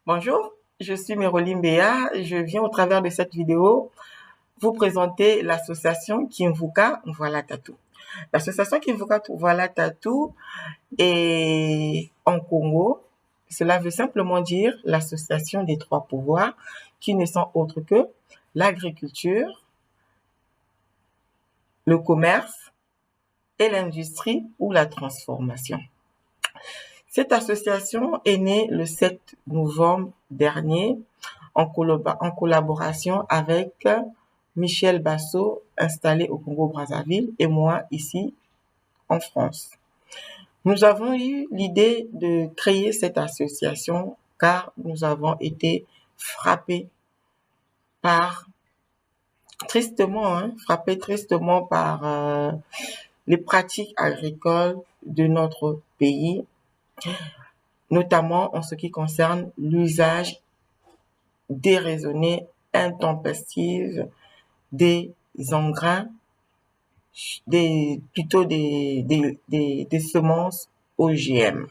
Bonjour, je suis Méroline Béa. Je viens au travers de cette vidéo vous présenter l'association Kimvuka Voilà Tatou. L'association Kimvuka Voilà Tatou est en Congo. Cela veut simplement dire l'association des trois pouvoirs qui ne sont autres que l'agriculture, le commerce et l'industrie ou la transformation. Cette association est née le 7 novembre dernier en collaboration avec Michel Basso, installé au Congo-Brazzaville, et moi ici en France. Nous avons eu l'idée de créer cette association car nous avons été frappés tristement par les pratiques agricoles de notre pays, notamment en ce qui concerne l'usage déraisonné, intempestif des engrais, plutôt des semences OGM.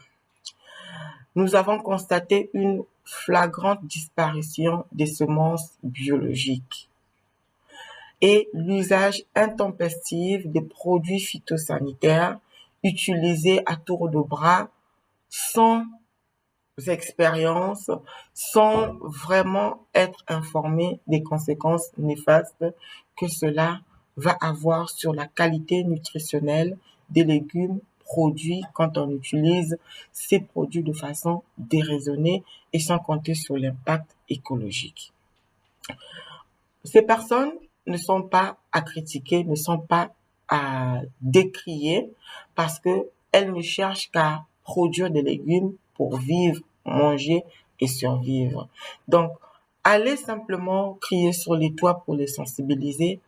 Nous avons constaté une flagrante disparition des semences biologiques et l'usage intempestif des produits phytosanitaires utilisés à tour de bras sans expérience, sans vraiment être informés des conséquences néfastes que cela va avoir sur la qualité nutritionnelle des légumes produits quand on utilise ces produits de façon déraisonnée et sans compter sur l'impact écologique. Ces personnes ne sont pas à critiquer, ne sont pas à décrier parce que elles ne cherchent qu'à produire des légumes pour vivre, manger et survivre. Donc, aller simplement crier sur les toits pour les sensibiliser,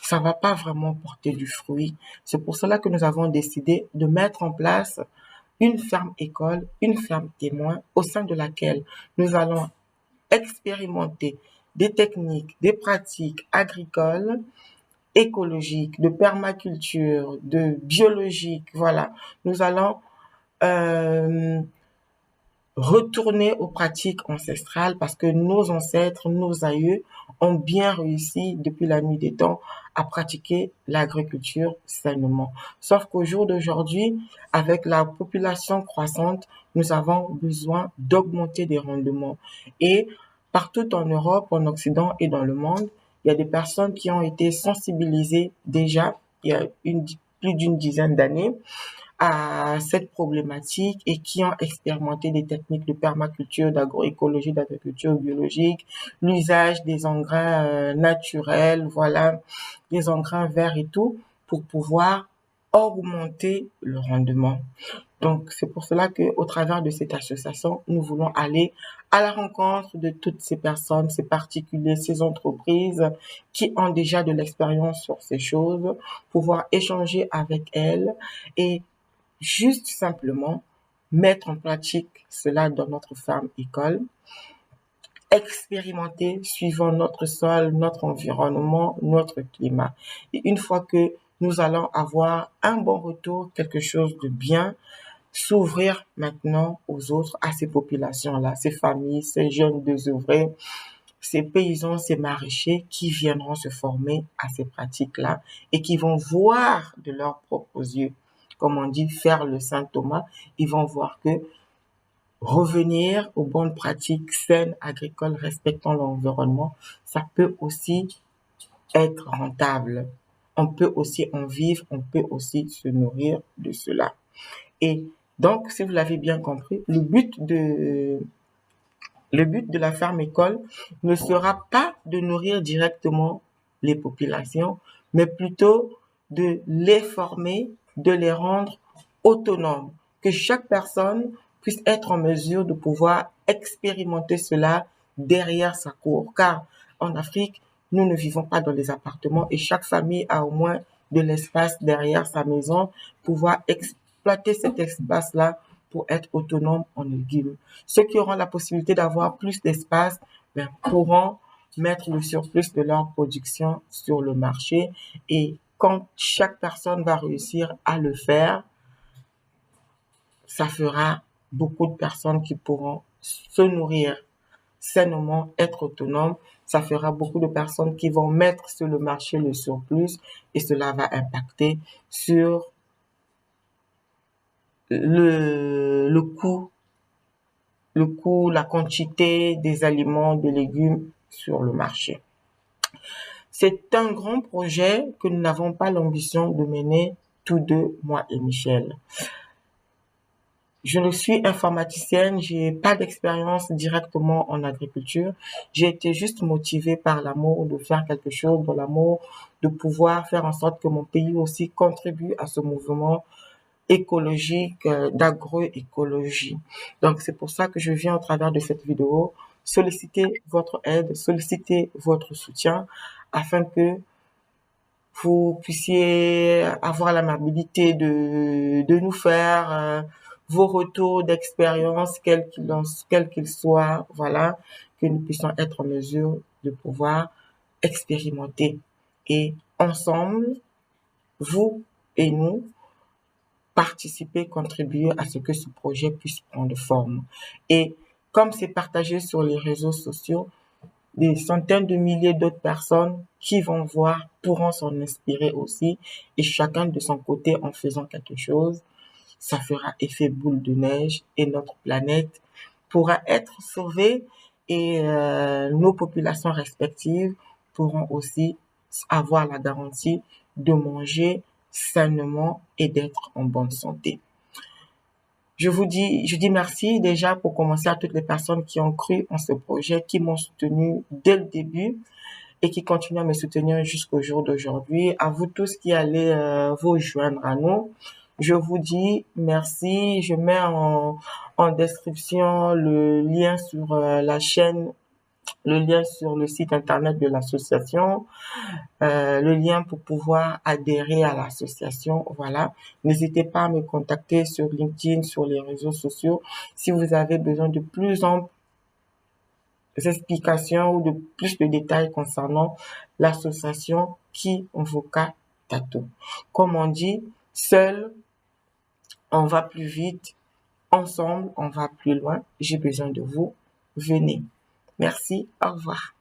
ça va pas vraiment porter du fruit. C'est pour cela que nous avons décidé de mettre en place une ferme école, une ferme témoin au sein de laquelle nous allons expérimenter des techniques, des pratiques agricoles, écologiques, de permaculture, de biologique. Voilà, nous allons retourner aux pratiques ancestrales parce que nos ancêtres, nos aïeux ont bien réussi depuis la nuit des temps à pratiquer l'agriculture sainement. Sauf qu'au jour d'aujourd'hui, avec la population croissante, nous avons besoin d'augmenter des rendements. Et partout en Europe, en Occident et dans le monde, il y a des personnes qui ont été sensibilisées déjà il y a plus d'une dizaine d'années à cette problématique et qui ont expérimenté des techniques de permaculture, d'agroécologie, d'agriculture biologique, l'usage des engrais naturels, voilà, des engrais verts et tout, pour pouvoir augmenter le rendement. Donc, c'est pour cela que, au travers de cette association, nous voulons aller à la rencontre de toutes ces personnes, ces particuliers, ces entreprises qui ont déjà de l'expérience sur ces choses, pouvoir échanger avec elles et juste simplement mettre en pratique cela dans notre ferme école, expérimenter suivant notre sol, notre environnement, notre climat. Et une fois que nous allons avoir un bon retour, quelque chose de bien, s'ouvrir maintenant aux autres, à ces populations-là, ces familles, ces jeunes désœuvrés, ces paysans, ces maraîchers qui viendront se former à ces pratiques-là et qui vont voir de leurs propres yeux, comme on dit, faire le Saint Thomas. Ils vont voir que revenir aux bonnes pratiques saines, agricoles, respectant l'environnement, ça peut aussi être rentable. On peut aussi en vivre, on peut aussi se nourrir de cela. Et donc, si vous l'avez bien compris, le but de la ferme école ne sera pas de nourrir directement les populations, mais plutôt de les former, de les rendre autonomes, que chaque personne puisse être en mesure de pouvoir expérimenter cela derrière sa cour. Car en Afrique, nous ne vivons pas dans les appartements et chaque famille a au moins de l'espace derrière sa maison, pouvoir exploiter cet espace-là pour être autonome en légumes. Ceux qui auront la possibilité d'avoir plus d'espace pourront mettre le surplus de leur production sur le marché et quand chaque personne va réussir à le faire, ça fera beaucoup de personnes qui pourront se nourrir sainement, être autonome, ça fera beaucoup de personnes qui vont mettre sur le marché le surplus et cela va impacter sur le coût, la quantité des aliments, des légumes sur le marché. C'est un grand projet que nous n'avons pas l'ambition de mener tous deux, moi et Michel. Je ne suis informaticienne, j'ai pas d'expérience directement en agriculture. J'ai été juste motivée par l'amour de faire quelque chose, de l'amour de pouvoir faire en sorte que mon pays aussi contribue à ce mouvement écologique, d'agroécologie. Donc c'est pour ça que je viens au travers de cette vidéo solliciter votre aide, solliciter votre soutien afin que vous puissiez avoir l'amabilité de nous faire vos retours d'expérience, quels qu'ils soient, voilà, que nous puissions être en mesure de pouvoir expérimenter. Et ensemble, vous et nous, participer, contribuer à ce que ce projet puisse prendre forme. Et comme c'est partagé sur les réseaux sociaux, des centaines de milliers d'autres personnes qui vont voir pourront s'en inspirer aussi et chacun de son côté en faisant quelque chose, ça fera effet boule de neige et notre planète pourra être sauvée et nos populations respectives pourront aussi avoir la garantie de manger sainement et d'être en bonne santé. Je dis merci déjà pour commencer à toutes les personnes qui ont cru en ce projet, qui m'ont soutenu dès le début et qui continuent à me soutenir jusqu'au jour d'aujourd'hui. À vous tous qui allez vous joindre à nous, je vous dis merci. Je mets en description le lien sur la chaîne, le lien sur le site internet de l'association, le lien pour pouvoir adhérer à l'association. Voilà. N'hésitez pas à me contacter sur LinkedIn, sur les réseaux sociaux, si vous avez besoin de plus amples explications ou de plus de détails concernant l'association Kivoka Tattoo. Comme on dit, seul, on va plus vite. Ensemble, on va plus loin. J'ai besoin de vous. Venez. Merci. Au revoir.